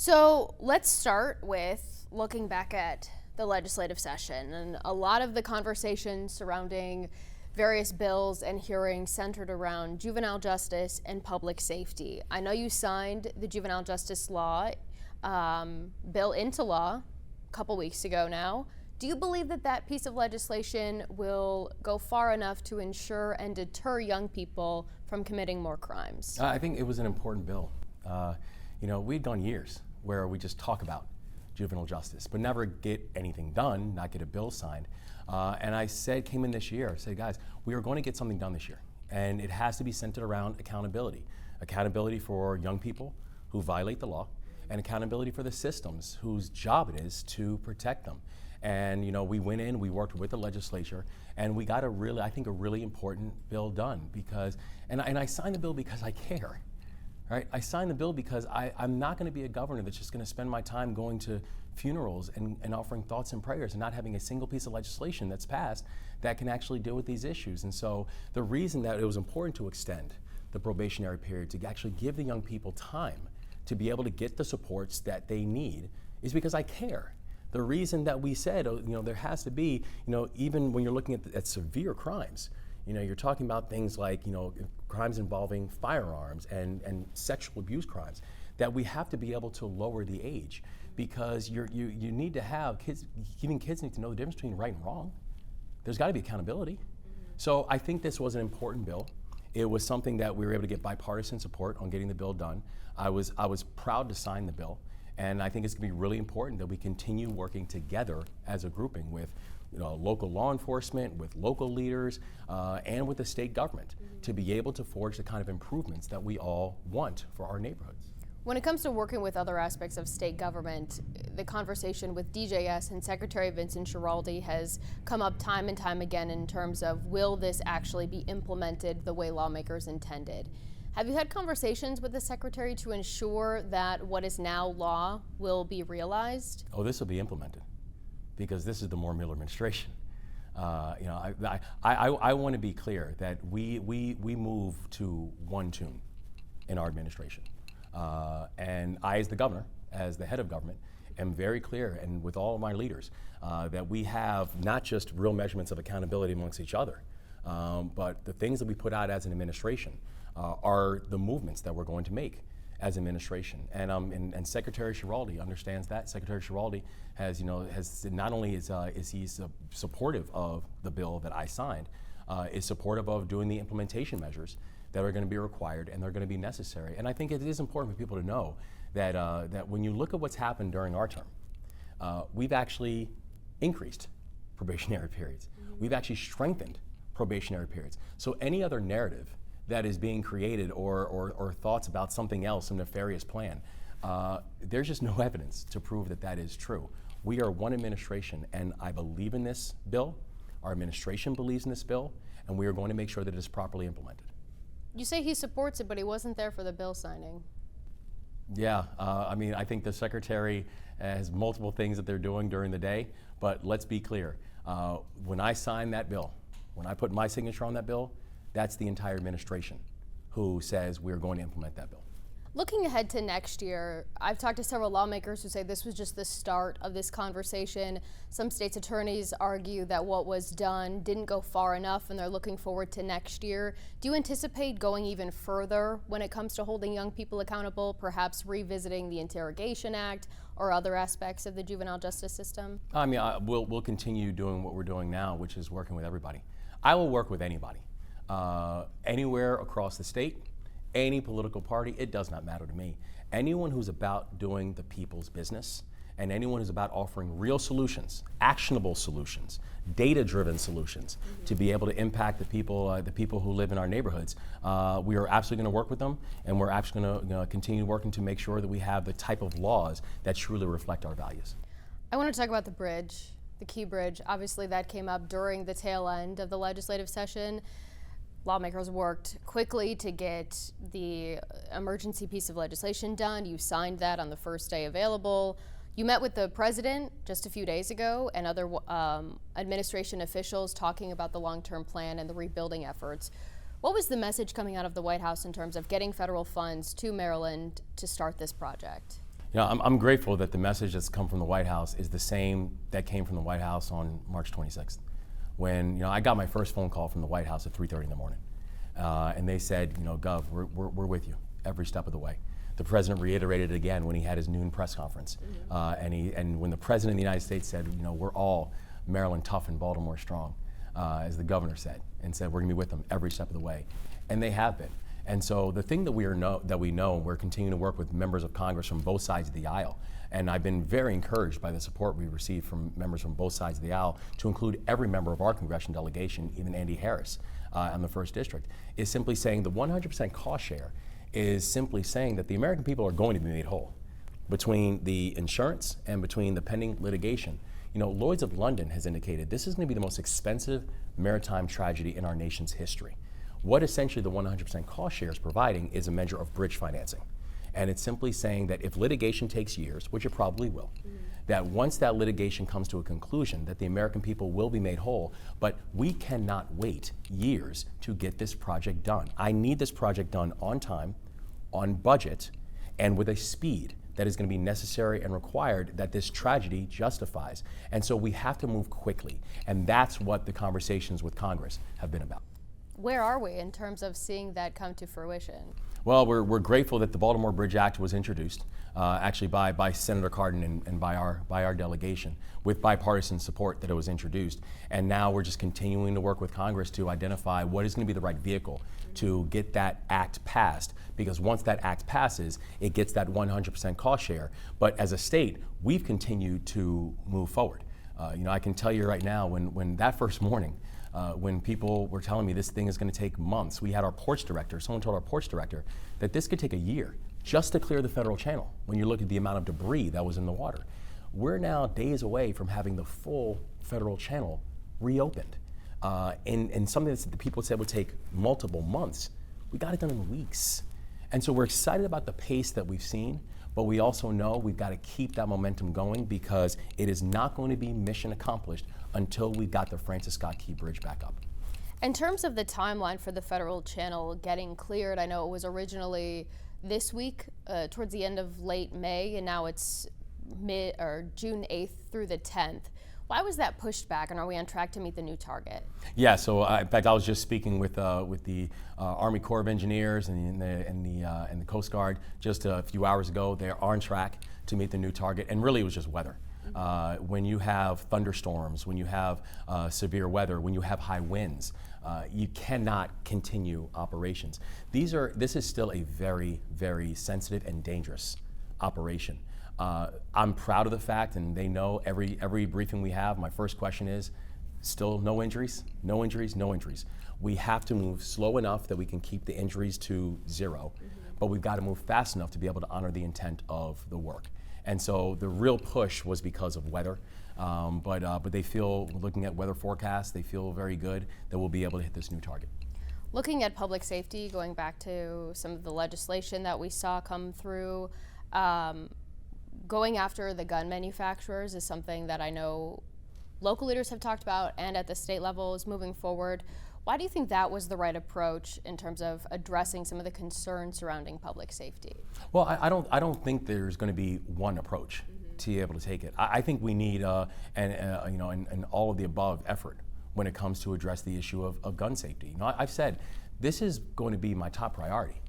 So let's start with looking back at the legislative session, and a lot of the conversation surrounding various bills and hearings centered around juvenile justice and public safety. I know you signed the juvenile justice law bill into law a couple weeks ago now. Do you believe that that piece of legislation will go far enough to ensure and deter young people from committing more crimes? I think it was an important bill. We've gone years where we just talk about juvenile justice, but never get anything done, not get a bill signed. And I came in this year, I said, guys, we are going to get something done this year. And it has to be centered around accountability. Accountability for young people who violate the law, and accountability for the systems whose job it is to protect them. And we went in, we worked with the legislature, and we got a really important bill done and I signed the bill because I care. Right? I signed the bill because I'm not going to be a governor that's just going to spend my time going to funerals and offering thoughts and prayers and not having a single piece of legislation that's passed that can actually deal with these issues. And so the reason that it was important to extend the probationary period to actually give the young people time to be able to get the supports that they need is because I care. The reason that we said, there has to be, even when you're looking at severe crimes, you're talking about things like, crimes involving firearms and sexual abuse crimes, that we have to be able to lower the age because you need to have kids need to know the difference between right and wrong. There's got to be accountability. So I think this was an important bill. It was something that we were able to get bipartisan support on getting the bill done. I was proud to sign the bill, and I think it's going to be really important that we continue working together as a grouping with local law enforcement, with local leaders, and with the state government to be able to forge the kind of improvements that we all want for our neighborhoods. When it comes to working with other aspects of state government, the conversation with DJS and Secretary Vincent Schiraldi has come up time and time again in terms of, will this actually be implemented the way lawmakers intended? Have you had conversations with the Secretary to ensure that what is now law will be realized? Oh, this will be implemented, because this is the Moore Miller administration. I want to be clear that we move to one tune in our administration. And I, as the governor, as the head of government, am very clear, and with all of my leaders, that we have not just real measurements of accountability amongst each other, but the things that we put out as an administration are the movements that we're going to make as administration. And Secretary Schiraldi understands that. Secretary Schiraldi has not only is he supportive of the bill that I signed, is supportive of doing the implementation measures that are going to be required and they're going to be necessary. And I think it is important for people to know that that when you look at what's happened during our term, we've actually increased probationary periods. We've actually strengthened probationary periods. So any other narrative that is being created or thoughts about something else, some nefarious plan, there's just no evidence to prove that that is true. We are one administration, and I believe in this bill. Our administration believes in this bill, and we are going to make sure that it is properly implemented. You say he supports it, but he wasn't there for the bill signing. Yeah, I think the Secretary has multiple things that they're doing during the day, but let's be clear. When I signed that bill, when I put my signature on that bill, that's the entire administration who says we're going to implement that bill. Looking ahead to next year, I've talked to several lawmakers who say this was just the start of this conversation. Some states' attorneys argue that what was done didn't go far enough and they're looking forward to next year. Do you anticipate going even further when it comes to holding young people accountable, perhaps revisiting the Interrogation Act or other aspects of the juvenile justice system? We'll continue doing what we're doing now, which is working with everybody. I will work with anybody, anywhere across the state. Any political party, it does not matter to me. Anyone who's about doing the people's business and anyone who's about offering real solutions, actionable solutions, data-driven solutions to be able to impact the people who live in our neighborhoods, we are absolutely going to work with them, and we're actually going to continue working to make sure that we have the type of laws that truly reflect our values. I want to talk about the bridge, the Key Bridge. Obviously, that came up during the tail end of the legislative session. Lawmakers worked quickly to get the emergency piece of legislation done. You signed that on the first day available. You met with the president just a few days ago and other administration officials talking about the long-term plan and the rebuilding efforts. What was the message coming out of the White House in terms of getting federal funds to Maryland to start this project? I'm grateful that the message that's come from the White House is the same that came from the White House on March 26th. When I got my first phone call from the White House at 3:30 in the morning. And they said, Gov, we're with you every step of the way. The president reiterated it again when he had his noon press conference. And when the president of the United States said, we're all Maryland tough and Baltimore strong, as the governor said, and said we're gonna be with them every step of the way. And they have been. And so the thing that we know, we're continuing to work with members of Congress from both sides of the aisle. And I've been very encouraged by the support we received from members from both sides of the aisle, to include every member of our congressional delegation, even Andy Harris on the 1st District, is simply saying the 100% cost share is simply saying that the American people are going to be made whole between the insurance and between the pending litigation. Lloyd's of London has indicated this is going to be the most expensive maritime tragedy in our nation's history. What essentially the 100% cost share is providing is a measure of bridge financing. And it's simply saying that if litigation takes years, which it probably will, that once that litigation comes to a conclusion, that the American people will be made whole, but we cannot wait years to get this project done. I need this project done on time, on budget, and with a speed that is going to be necessary and required that this tragedy justifies. And so we have to move quickly, and that's what the conversations with Congress have been about. Where are we in terms of seeing that come to fruition? Well, we're grateful that the Baltimore Bridge Act was introduced, actually by Senator Cardin and by our delegation, with bipartisan support that it was introduced. And now we're just continuing to work with Congress to identify what is going to be the right vehicle to get that act passed. Because once that act passes, it gets that 100% cost share. But as a state, we've continued to move forward. I can tell you right now, when that first morning, when people were telling me this thing is going to take months, we had our ports director, someone told our ports director that this could take a year just to clear the federal channel when you look at the amount of debris that was in the water. We're now days away from having the full federal channel reopened. And something that the people said would take multiple months, we got it done in weeks. And so we're excited about the pace that we've seen, but we also know we've got to keep that momentum going, because it is not going to be mission accomplished until we've got the Francis Scott Key Bridge back up. In terms of the timeline for the federal channel getting cleared, I know it was originally this week, towards the end of late May, and now it's June 8th through the 10th. Why was that pushed back, and are we on track to meet the new target? Yeah, so in fact, I was just speaking with the Army Corps of Engineers and the Coast Guard just a few hours ago. They are on track to meet the new target, and really it was just weather. When you have thunderstorms, when you have severe weather, when you have high winds, you cannot continue operations. This is still a very, very sensitive and dangerous operation. I'm proud of the fact, and they know every briefing we have, my first question is, still no injuries, no injuries, no injuries. We have to move slow enough that we can keep the injuries to zero, but we've got to move fast enough to be able to honor the intent of the work. And so the real push was because of weather, but they feel, looking at weather forecasts, they feel very good that we'll be able to hit this new target. Looking at public safety, going back to some of the legislation that we saw come through, going after the gun manufacturers is something that I know local leaders have talked about, and at the state level is moving forward. Why do you think that was the right approach in terms of addressing some of the concerns surrounding public safety? Well, I don't think there's going to be one approach to be able to take it. I think we need an all of the above effort when it comes to address the issue of gun safety. I've said this is going to be my top priority.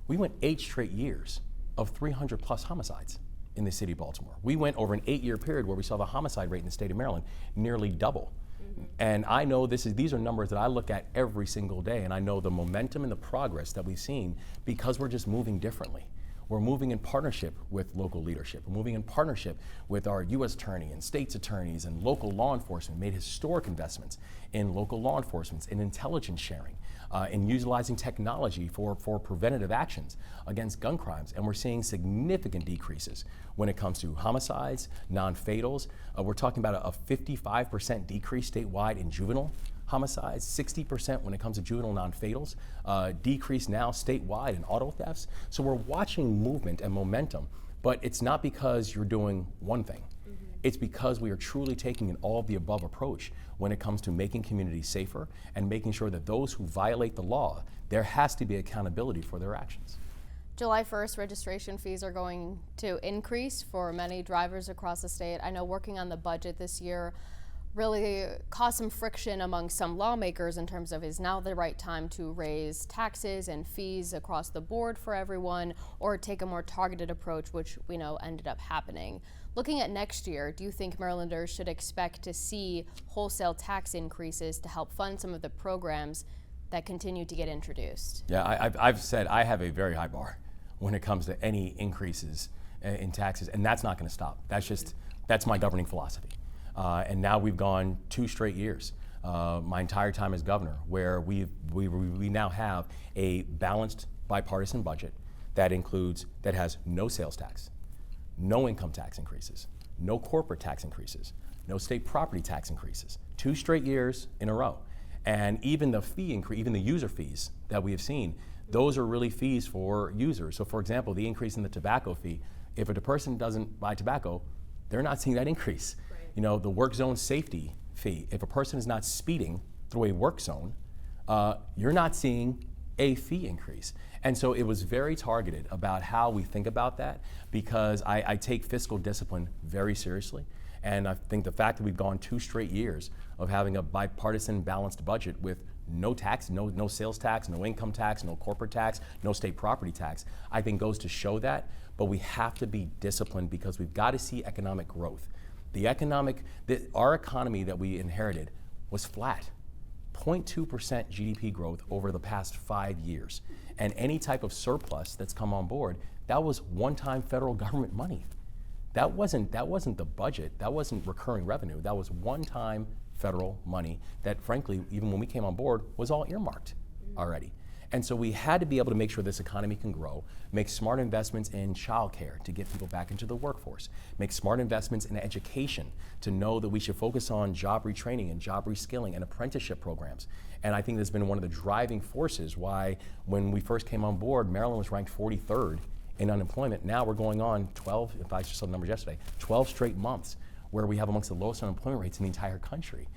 We went 8 straight years of 300 plus homicides in the city of Baltimore. We went over an 8-year period where we saw the homicide rate in the state of Maryland nearly double. And I know these are numbers that I look at every single day, and I know the momentum and the progress that we've seen because we're just moving differently. We're moving in partnership with local leadership. We're moving in partnership with our U.S. attorney and state's attorneys and local law enforcement, made historic investments in local law enforcement, in intelligence sharing, in utilizing technology for preventative actions against gun crimes. And we're seeing significant decreases when it comes to homicides, non-fatals. We're talking about a 55% decrease statewide in juvenile homicides, 60% when it comes to juvenile non-fatals, decrease now statewide in auto thefts. So we're watching movement and momentum, but it's not because you're doing one thing. It's because we are truly taking an all of the above approach when it comes to making communities safer and making sure that those who violate the law, there has to be accountability for their actions. July 1st, registration fees are going to increase for many drivers across the state. I know working on the budget this year really caused some friction among some lawmakers in terms of, is now the right time to raise taxes and fees across the board for everyone, or take a more targeted approach, which we know ended up happening. Looking at next year, do you think Marylanders should expect to see wholesale tax increases to help fund some of the programs that continue to get introduced? Yeah, I've said I have a very high bar when it comes to any increases in taxes, and that's not going to stop. That's my governing philosophy. And now we've gone 2 straight years, my entire time as governor, where we now have a balanced bipartisan budget that has no sales tax, no income tax increases, no corporate tax increases, no state property tax increases. 2 straight years in a row. And even the fee increase, even the user fees that we have seen, those are really fees for users. So for example, the increase in the tobacco fee, if a person doesn't buy tobacco, they're not seeing that increase. Right. You know, the work zone safety fee, if a person is not speeding through a work zone, you're not seeing a fee increase. And so it was very targeted about how we think about that, because I take fiscal discipline very seriously. And I think the fact that we've gone 2 straight years of having a bipartisan balanced budget with no tax, no sales tax, no income tax, no corporate tax, no state property tax, I think goes to show that. But we have to be disciplined, because we've got to see economic growth. Our economy that we inherited was flat. 0.2% GDP growth over the past 5 years. And any type of surplus that's come on board, that was one-time federal government money. That wasn't the budget, that wasn't recurring revenue, that was one-time federal money that, frankly, even when we came on board, was all earmarked already. And so we had to be able to make sure this economy can grow, make smart investments in childcare to get people back into the workforce, make smart investments in education to know that we should focus on job retraining and job reskilling and apprenticeship programs. And I think that's been one of the driving forces why, when we first came on board, Maryland was ranked 43rd in unemployment. Now we're going on 12, if I just saw the numbers yesterday, 12 straight months where we have amongst the lowest unemployment rates in the entire country.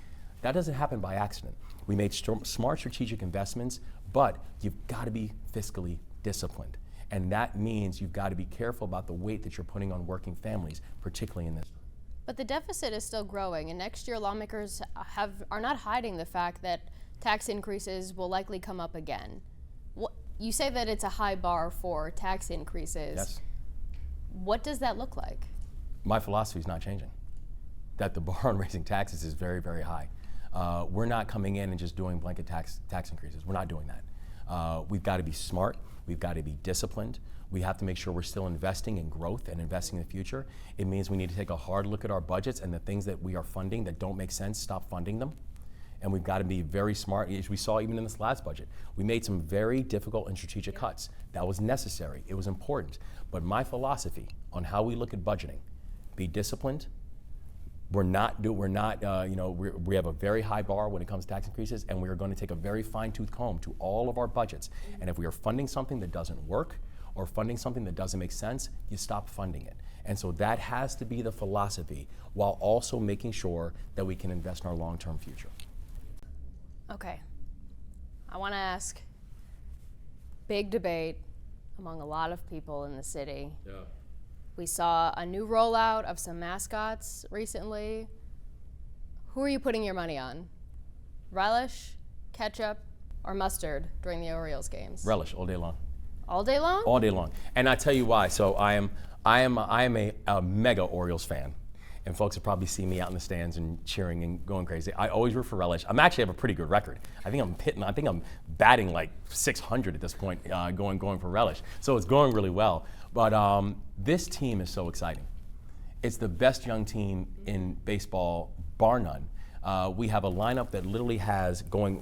That doesn't happen by accident. We made smart strategic investments, but you've got to be fiscally disciplined. And that means you've got to be careful about the weight that you're putting on working families, particularly in this. But the deficit is still growing, and next year lawmakers are not hiding the fact that tax increases will likely come up again. You say that it's a high bar for tax increases. Yes. What does that look like? My philosophy is not changing. That the bar on raising taxes is very, very high. We're not coming in and just doing blanket tax increases. We're not doing that. We've got to be smart. We've got to be disciplined. We have to make sure we're still investing in growth and investing in the future. It means we need to take a hard look at our budgets, and the things that we are funding that don't make sense, stop funding them. And we've got to be very smart. As we saw even in this last budget, we made some very difficult and strategic cuts. That was necessary. It was important. But my philosophy on how we look at budgeting, be disciplined. We have a very high bar when it comes to tax increases, and we are going to take a very fine-tooth comb to all of our budgets. And if we are funding something that doesn't work or funding something that doesn't make sense, you stop funding it. And so that has to be the philosophy, while also making sure that we can invest in our long-term future. Okay, I want to ask, big debate among a lot of people in the city. Yeah. We saw a new rollout of some mascots recently. Who are you putting your money on? Relish, ketchup, or mustard during the Orioles games? Relish all day long. All day long? All day long. And I tell you why. So I am a mega Orioles fan. And folks have probably seen me out in the stands and cheering and going crazy. I always root for Relish. I actually have a pretty good record. I think I'm batting like 600 at this point, going for Relish. So it's going really well. But this team is so exciting. It's the best young team in baseball, bar none. We have a lineup that literally has going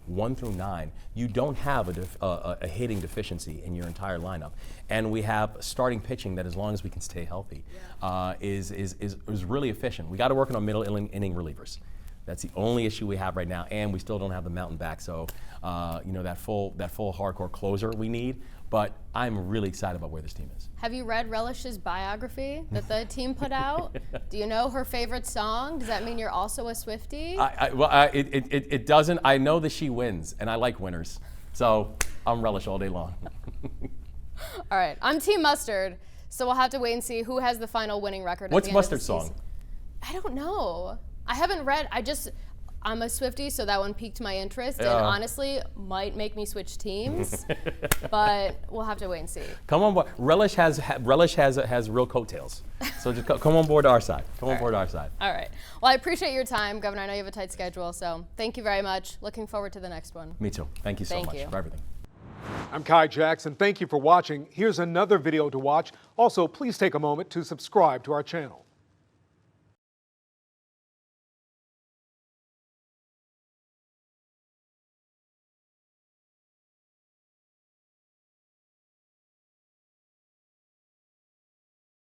1 through 9. You don't have a hitting deficiency in your entire lineup, and we have starting pitching that, as long as we can stay healthy, is really efficient. We got to work on our middle inning relievers. That's the only issue we have right now, and we still don't have the mountain back. So that full hardcore closer we need. But I'm really excited about where this team is. Have you read Relish's biography that the team put out? Do you know her favorite song? Does that mean you're also a Swiftie? It doesn't. I know that she wins, and I like winners. So I'm Relish all day long. All right, I'm Team Mustard, so we'll have to wait and see who has the final winning record. What's at the end of the Mustard's song? season. I don't know. I haven't read. I'm a Swiftie, so that one piqued my interest, and honestly, might make me switch teams. But we'll have to wait and see. Come on board. Relish has real coattails, so just come on board to our side. Come on board to our side. All right. Well, I appreciate your time, Governor. I know you have a tight schedule, so thank you very much. Looking forward to the next one. Me too. Thank you so much for everything. I'm Kai Jackson. Thank you for watching. Here's another video to watch. Also, please take a moment to subscribe to our channel.